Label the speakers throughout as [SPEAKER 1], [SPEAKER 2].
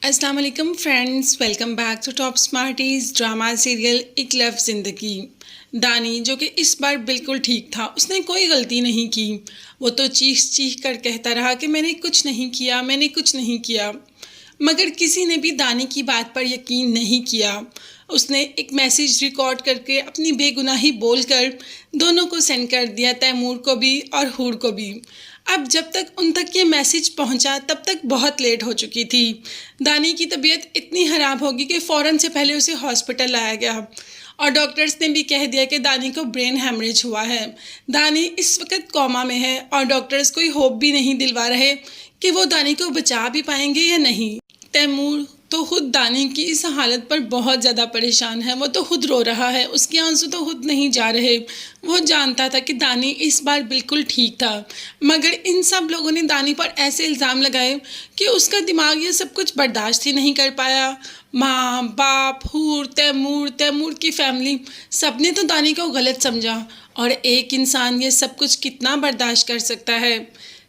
[SPEAKER 1] अस्सलाम वालेकुम friends, welcome back to top smarties drama serial Ek love Zindagi. Dani जो कि इस बार बिल्कुल ठीक था, उसने कोई गलती नहीं की। वो तो चीख चीख कर कहता रहा कि मैंने कुछ नहीं किया, मैंने कुछ नहीं किया। मगर किसी ने भी दानी की बात पर यकीन नहीं किया। उसने एक मैसेज रिकॉर्ड करके अपनी बेगुनाही बोलकर दोनों को सेंड कर दिया, तैमूर को भी और हूर को भी। अब जब तक उन तक ये मैसेज पहुंचा तब तक बहुत लेट हो चुकी थी। दानी की तबीयत इतनी ख़राब होगी कि फ़ौरन से पहले उसे हॉस्पिटल लाया गया और डॉक्टर्स ने भी कह दिया कि दानी को ब्रेन हैमरेज हुआ है। दानी इस वक्त कोमा में है और डॉक्टर्स कोई होप भी नहीं दिलवा रहे कि वो दानी को बचा भी पाएंगे या नहीं। तैमूर तो खुद दानी की इस हालत पर बहुत ज़्यादा परेशान है। वो तो खुद रो रहा है, उसके आंसू तो खुद नहीं जा रहे। वो जानता था कि दानी इस बार बिल्कुल ठीक था, मगर इन सब लोगों ने दानी पर ऐसे इल्ज़ाम लगाए कि उसका दिमाग ये सब कुछ बर्दाश्त ही नहीं कर पाया। माँ बाप, हूर, तैमूर, तैमूर की फैमिली, सब ने तो दानी को गलत समझा। और एक इंसान ये सब कुछ कितना बर्दाश्त कर सकता है।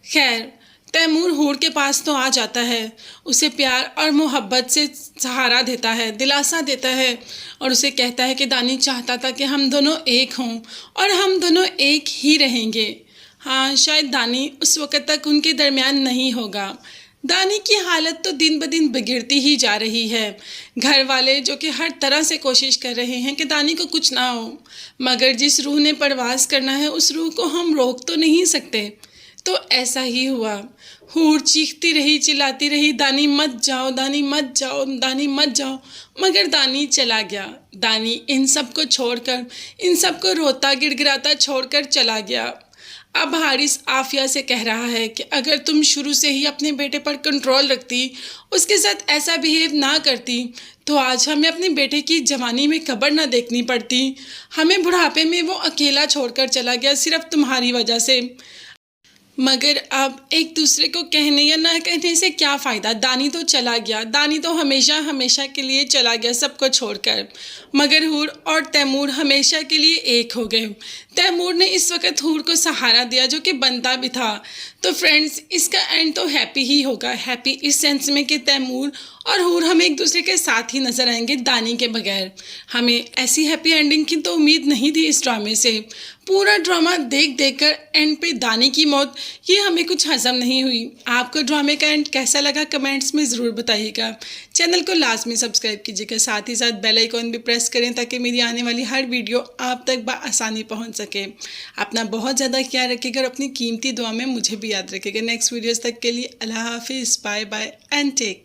[SPEAKER 1] खैर, तैमूर हूर के पास तो आ जाता है, उसे प्यार और मोहब्बत से सहारा देता है, दिलासा देता है और उसे कहता है कि दानी चाहता था कि हम दोनों एक हों और हम दोनों एक ही रहेंगे। हाँ, शायद दानी उस वक़्त तक उनके दरमियान नहीं होगा। दानी की हालत तो दिन ब दिन बिगड़ती ही जा रही है। घर वाले जो कि हर तरह से कोशिश कर रहे हैं कि दानी को कुछ ना हो, मगर जिस रूह ने परवास करना है उस रूह को हम रोक तो नहीं सकते। तो ऐसा ही हुआ। हूर चीखती रही, चिल्लाती रही, दानी मत जाओ, दानी मत जाओ, दानी मत जाओ। मगर दानी चला गया। दानी इन सब को छोड़कर, इन सब को रोता गिड़गिड़ाता छोड़कर चला गया। अब हारिस आफिया से कह रहा है कि अगर तुम शुरू से ही अपने बेटे पर कंट्रोल रखती, उसके साथ ऐसा बिहेव ना करती, तो आज हमें अपने बेटे की जवानी में कब्र ना देखनी पड़ती। हमें बुढ़ापे में वो अकेला छोड़कर चला गया सिर्फ तुम्हारी वजह से। मगर अब एक दूसरे को कहने या ना कहने से क्या फ़ायदा। दानी तो चला गया, दानी तो हमेशा हमेशा के लिए चला गया सबको छोड़कर। मगर हूर और तैमूर हमेशा के लिए एक हो गए। तैमूर ने इस वक्त हूर को सहारा दिया, जो कि बनता भी था। तो फ्रेंड्स, इसका एंड तो हैप्पी ही होगा। हैप्पी इस सेंस में कि तैमूर और हूर हम एक दूसरे के साथ ही नजर आएंगे दानी के बगैर। हमें ऐसी हैप्पी एंडिंग की तो उम्मीद नहीं थी इस ड्रामे से। पूरा ड्रामा देख देखकर एंड पे दानी की मौत, ये हमें कुछ हजम नहीं हुई। आपको ड्रामे का एंड कैसा लगा कमेंट्स में ज़रूर बताइएगा। चैनल को लाजमी सब्सक्राइब कीजिएगा, साथ ही साथ बेल आइकॉन भी प्रेस करें ताकि मेरी आने वाली हर वीडियो आप तक बआसानी पहुंच सके। अपना बहुत ज़्यादा ख्याल रखिएगा और अपनी कीमती दुआ में मुझे भी याद रखिएगा। नेक्स्ट वीडियोज़ तक के लिए अल्लाह हाफिज़, बाय बाय एंड टेक।